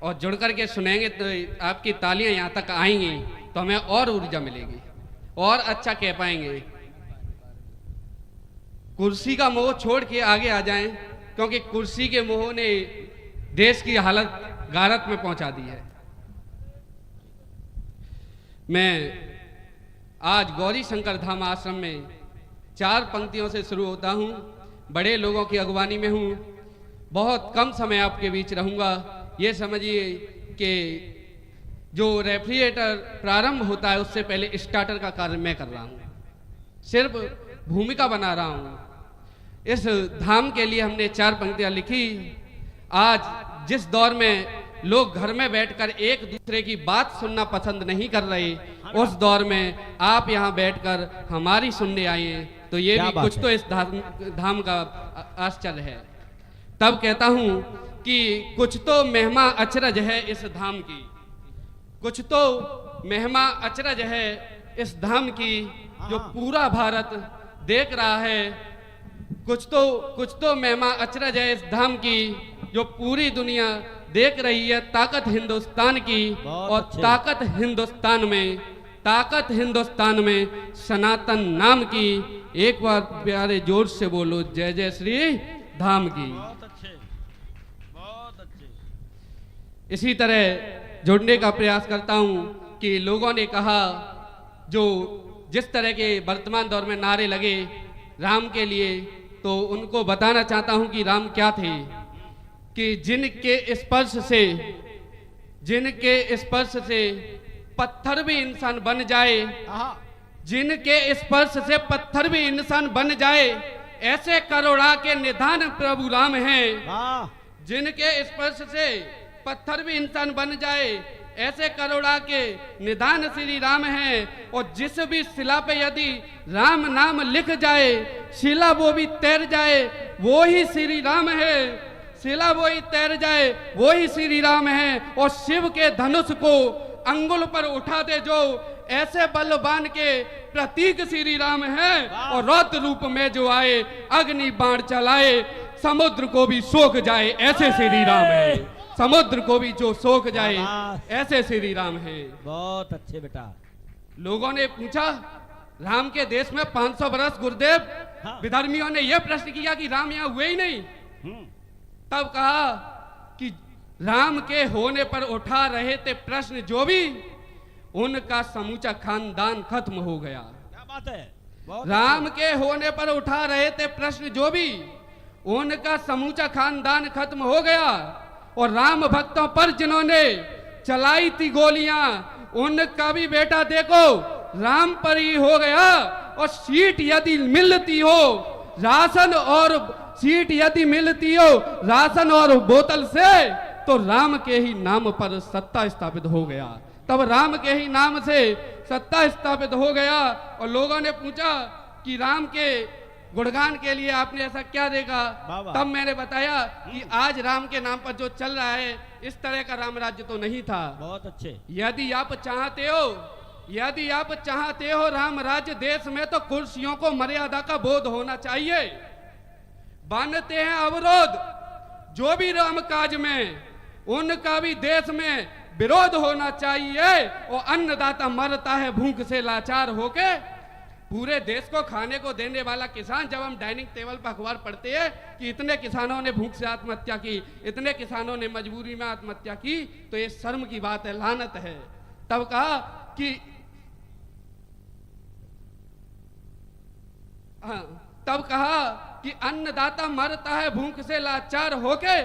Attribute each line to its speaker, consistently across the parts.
Speaker 1: और जुड़ करके सुनेंगे तो आपकी तालियां यहाँ तक आएंगी तो हमें और ऊर्जा मिलेगी और अच्छा कह पाएंगे। कुर्सी का मोह छोड़ के आगे आ जाएं, क्योंकि कुर्सी के मोह ने देश की हालत गारत में पहुंचा दी है। मैं आज गौरी शंकर धाम आश्रम में 4 पंक्तियों से शुरू होता हूं। बड़े लोगों की अगवानी में हूं, बहुत कम समय आपके बीच रहूंगा। ये समझिए कि जो रेफ्रिजरेटर प्रारंभ होता है उससे पहले स्टार्टर का कार्य मैं कर रहा हूं, सिर्फ भूमिका बना रहा हूं। इस धाम के लिए हमने 4 पंक्तियां लिखी। आज जिस दौर में लोग घर में बैठकर एक दूसरे की बात सुनना पसंद नहीं कर रहे, उस दौर में आप यहाँ बैठकर हमारी सुनने आए हैं, तो ये भी कुछ तो इस धाम का आश्चर्य है। तब कहता हूं कि कुछ तो महिमा अचरज है इस धाम की, कुछ तो महिमा अचरज है इस धाम की, जो पूरा भारत देख रहा है। कुछ तो महिमा अचरज है इस धाम की, जो पूरी दुनिया देख रही है। ताकत हिंदुस्तान की, और ताकत हिंदुस्तान में सनातन नाम की। एक बार प्यारे जोर से बोलो, जय जय श्री धाम की।
Speaker 2: बहुत अच्छे।
Speaker 1: इसी तरह जुड़ने का प्रयास करता हूं कि लोगों ने कहा, जो जिस तरह के वर्तमान दौर में नारे लगे राम के लिए, तो उनको बताना चाहता हूं कि राम क्या थे। कि जिनके स्पर्श से पत्थर भी इंसान बन जाए, जिनके स्पर्श से पत्थर भी इंसान बन जाए, ऐसे करुणा के निधान प्रभु राम हैं। जिनके स्पर्श से पत्थर भी इंसान बन जाए, ऐसे करुणा के निधान श्री राम हैं। और जिस भी शिला पे यदि राम नाम लिख जाए, शिला वो भी तैर जाए, वो ही श्री राम है। शिला वो ही तैर जाए, वो ही श्री राम है। और शिव के धनुष को अंगुल पर उठा दे जो, ऐसे बलवान के प्रतीक श्री राम है। और रौद्र रूप में जो आए, अग्नि बाण चलाए, समुद्र को भी सोख जाए, ऐसे श्री राम है। समुद्र को भी जो सोख जाए, ऐसे श्री राम है।
Speaker 2: बहुत अच्छे बेटा।
Speaker 1: लोगों ने पूछा, राम के देश में 500 बरस गुरुदेव, विधर्मियों ने यह प्रश्न किया कि राम यहाँ हुए ही नहीं। तब कहा कि राम के होने पर उठा रहे थे प्रश्न जो भी, उनका समूचा खानदान खत्म हो गया।
Speaker 2: क्या बात है।
Speaker 1: राम के होने पर उठा रहे थे प्रश्न जो भी, उनका समूचा खानदान खत्म हो गया। और राम भक्तों पर जिन्होंने चलाई थी गोलियां, उनका भी बेटा देखो राम पर ही हो गया। और सीट यदि मिलती हो राशन और बोतल से, तो राम के ही नाम पर सत्ता स्थापित हो गया। तब राम के ही नाम से सत्ता स्थापित हो गया। और लोगों ने पूछा कि राम के गुणगान के लिए आपने ऐसा क्या देखा। तब मैंने बताया कि आज राम के नाम पर जो चल रहा है, इस तरह का राम राज्य तो नहीं था।
Speaker 2: बहुत अच्छे।
Speaker 1: यदि आप चाहते हो राम राज्य देश में, तो कुर्सियों को मर्यादा का बोध होना चाहिए। बनते हैं अवरोध जो भी राम काज में, उनका भी देश में विरोध होना चाहिए। और अन्नदाता मरता है भूख से लाचार होके। पूरे देश को खाने को देने वाला किसान, जब हम डाइनिंग टेबल पर अखबार पढ़ते हैं कि इतने किसानों ने भूख से आत्महत्या की, इतने किसानों ने मजबूरी में आत्महत्या की, तो ये शर्म की बात है, लानत है। तब कहा कि अन्नदाता मरता है भूख से लाचार होके।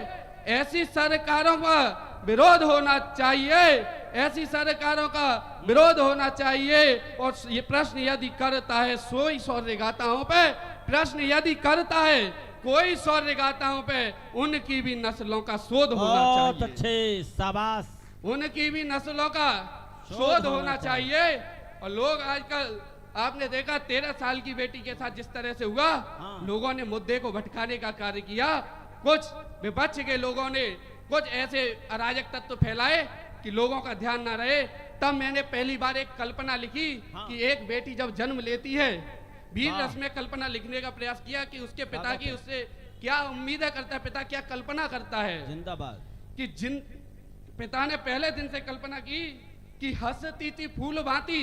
Speaker 1: ऐसी सरकारों का विरोध होना चाहिए, ऐसी सरकारों का विरोध होना चाहिए। और ये प्रश्न यदि करता है सोई शौर्य गाथाओं पे, प्रश्न यदि करता है कोई शौर्य गाथाओं पे, उनकी भी नस्लों का शोध होना चाहिए।
Speaker 2: बहुत अच्छे, शाबाश।
Speaker 1: उनकी भी नस्लों का शोध होना चाहिए। और लोग आजकल आपने देखा 13 साल की बेटी के साथ जिस तरह से हुआ, लोगों ने मुद्दे को भटकाने का कार्य किया। कुछ विपक्ष के लोगों ने कुछ ऐसे अराजक तत्व फैलाए कि लोगों का ध्यान ना रहे। तब मैंने पहली बार एक कल्पना लिखी कि एक बेटी जब जन्म लेती है, वीर रस में कल्पना लिखने का प्रयास किया कि उसके पिता की उससे क्या उम्मीदें करता है, पिता क्या कल्पना करता है।
Speaker 2: जिंदाबाद।
Speaker 1: कि पिता ने पहले दिन से कल्पना की कि हंसती थी फूल भांति,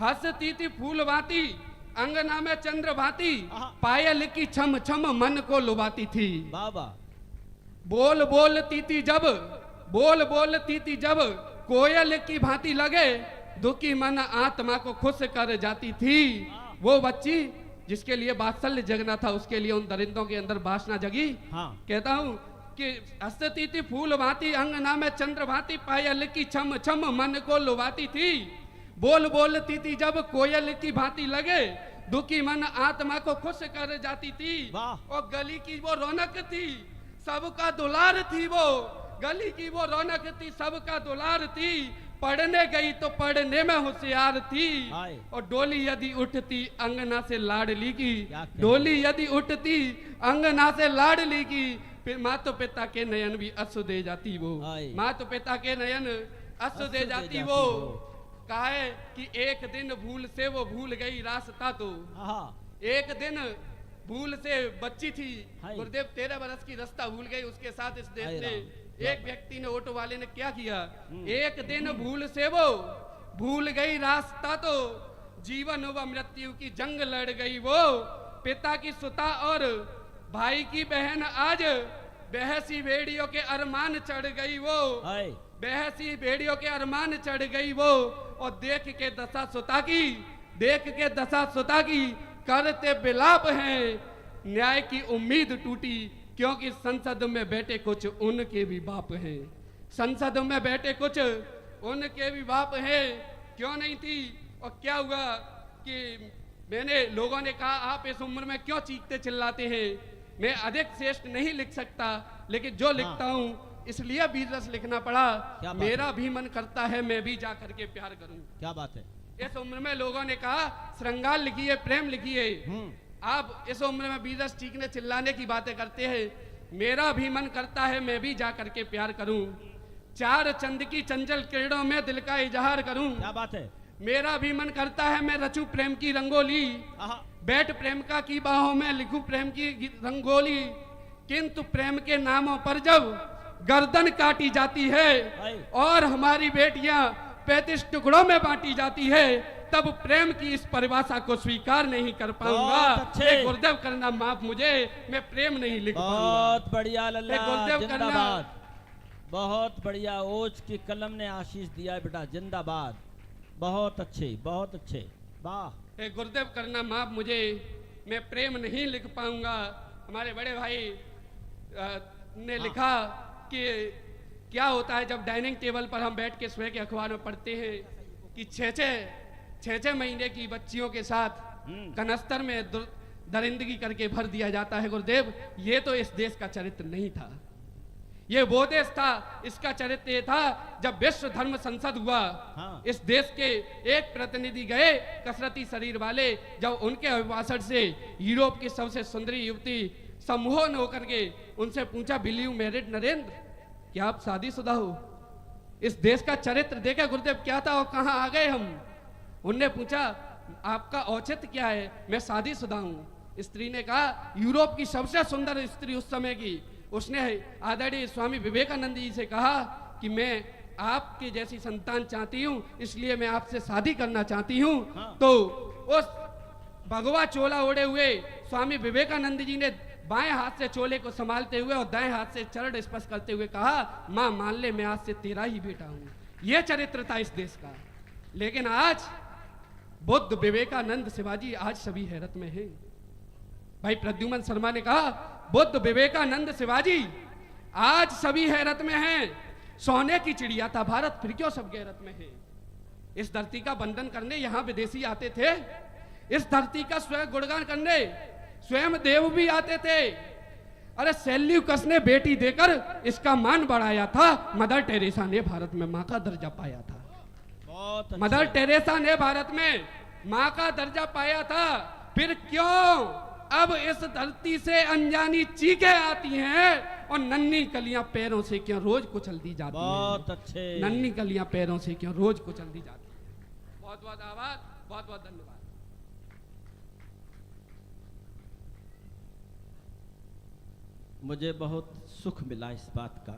Speaker 1: हंसती थी फूल भांति, अंगना में चंद्र भांति, पायल की छम छम मन को लुभाती थी।
Speaker 2: बाबा
Speaker 1: बोल बोलती थी जब, बोल बोलती थी जब, कोयल की भांति लगे, दुखी मन आत्मा को खुश कर जाती थी। वो बच्ची जिसके लिए वात्सल्य जगना था, उसके लिए उन दरिंदों के अंदर वासना जगी।
Speaker 2: हाँ।
Speaker 1: कहता हूं कि हंसती थी फूल भांति, अंगना में चंद्र भांति, पायल की छम छम मन को लुभाती थी। बोल बोलती थी जब, कोयल की भांति लगे, दुखी मन आत्मा को खुश कर जाती थी। और गली की वो रौनक थी, सबका दुलार थी, वो गली की वो रौनक थी, सबका दुलार थी। पढ़ने गई तो पढ़ने में होशियार थी। और डोली यदि उठती अंगना से लाडली की, डोली यदि उठती अंगना से लाडली की, फिर माता पिता के नयन भी अश्रु दे जाती वो, माता पिता के नयन अश्रु दे जाती वो। कहा है कि एक दिन भूल से वो भूल गई रास्ता, तो एक दिन भूल से बच्ची थी गुरुदेव 13 बरस की रास्ता भूल गई। उसके साथ इस देश ने एक व्यक्ति ने, ऑटो वाले ने क्या किया, एक दिन भूल से वो भूल गई रास्ता, तो जीवन व मृत्यु की जंग लड़ गई वो। पिता की सुता और भाई की बहन आज बहसी बेड़ियों के अरमान चढ़ गई वो, बहसी बेड़ियों के अरमान चढ़ गई वो। और देख के दशा सुता की, देख के दशा सुता की करते बिलाप हैं, न्याय की उम्मीद टूटी, क्योंकि संसद में बैठे कुछ उनके भी बाप हैं, संसद में बैठे कुछ उनके भी बाप हैं। क्यों नहीं थी? और क्या हुआ कि मैंने, लोगों ने कहा आप इस उम्र में क्यों चीखते चिल्लाते हैं। मैं अधिक श्रेष्ठ नहीं लिख सकता, लेकिन जो लिखता हूँ इसलिए वीररस लिखना पड़ा। मेरा भी मन करता है मैं भी जा करके प्यार करूं।
Speaker 2: क्या बात है।
Speaker 1: इस उम्र में लोगों ने कहा श्रृंगार लिखिए, प्रेम लिखिए, आप इस उम्र में वीररस चीखने चिल्लाने की बातें करते हैं। मेरा भी मन करता है मैं भी जा करके प्यार करूं, चार चंद की चंचल किरणों में दिल का इजहार करूं।
Speaker 2: क्या बात है।
Speaker 1: मेरा भी मन करता है मैं रचूं प्रेम की रंगोली, बैठ प्रेम का की बाहों में लिखूं प्रेम की रंगोली। किंतु प्रेम के नामों पर जब गर्दन काटी जाती है और हमारी बेटियां 35 टुकड़ों में बांटी जाती है, तब प्रेम की इस परिभाषा को स्वीकार नहीं कर पाऊंगा। गुरुदेव करना माफ मुझे, मैं प्रेम नहीं लिख पाऊंगा।
Speaker 2: बहुत बढ़िया लल्ला,
Speaker 1: गुरुदेव करना,
Speaker 2: बहुत बढ़िया। ओज की कलम ने आशीष दिया है बेटा, जिंदाबाद। बहुत अच्छे, बहुत अच्छे, वाह।
Speaker 1: गुरुदेव करना माफ मुझे, मैं प्रेम नहीं लिख पाऊंगा। हमारे बड़े भाई ने लिखा कि क्या होता है जब डाइनिंग टेबल पर हम बैठ के सुबह के अखबार में पढ़ते हैं कि छह महीने की बच्चियों के साथ कनस्तर में दरिंदगी करके भर दिया जाता है। गुरुदेव, ये तो इस देश का चरित्र नहीं था, ये वो देश था, इसका चरित्र ये था जब विश्व धर्म संसद हुआ। इस देश के एक प्रतिनिधि गए कसरती शरीर वाले, जब उनके अभिभाषण से यूरोप की सबसे सुंदरी युवती सम्मोहन होकर के उनसे पूछा, विल यू मैरिड नरेंद्र, क्या आप शादीशुदा हो? इस देश का चरित्र देखा गुरुदेव क्या था और कहां आ गए हम। उनने पूछा आपका औचित्य क्या है? मैं शादीशुदा हूं। स्त्री ने कहा यूरोप की सबसे सुंदर स्त्री उस समय की, उसने आदरणीय स्वामी विवेकानंद जी से कहा कि मैं आपके जैसी संतान चाहती हूं, इसलिए मैं आपसे शादी करना चाहती हूं। तो उस भगवा चोला ओढ़े हुए स्वामी विवेकानंद जी ने बाएं हाथ से चोले को संभालते हुए और दाएं हाथ से चरण स्पर्श करते हुए कहा, मां मान ले मैं आज से तेरा ही बेटा हूं। यह चरित्र था इस देश का। लेकिन आज बुद्ध, विवेकानंद, शिवाजी आज सभी हैरत में हैं। भाई प्रद्युमन शर्मा ने कहा बुद्ध, विवेकानंद, शिवाजी आज सभी हैरत में हैं। सोने की चिड़िया था भारत, फिर क्यों सब हैरत में है। इस धरती का बंधन करने यहां विदेशी आते थे, इस धरती का स्वयं गुणगान करने स्वयं देव भी आते थे। अरे सेल्यूकस ने बेटी देकर इसका मान बढ़ाया था, मदर टेरेसा ने भारत में मां का दर्जा पाया था। मदर टेरेसा ने भारत में मां का दर्जा पाया था। फिर क्यों अब इस धरती से अनजानी चीखें आती हैं और नन्ही कलियां पैरों से क्यों रोज कुचल दी जाती हैं?
Speaker 2: बहुत अच्छे।
Speaker 1: नन्ही कलियां पैरों से क्यों रोज कुचल दी जाती हैं? बहुत बहुत आभार, बहुत बहुत धन्यवाद।
Speaker 2: मुझे बहुत सुख मिला इस बात का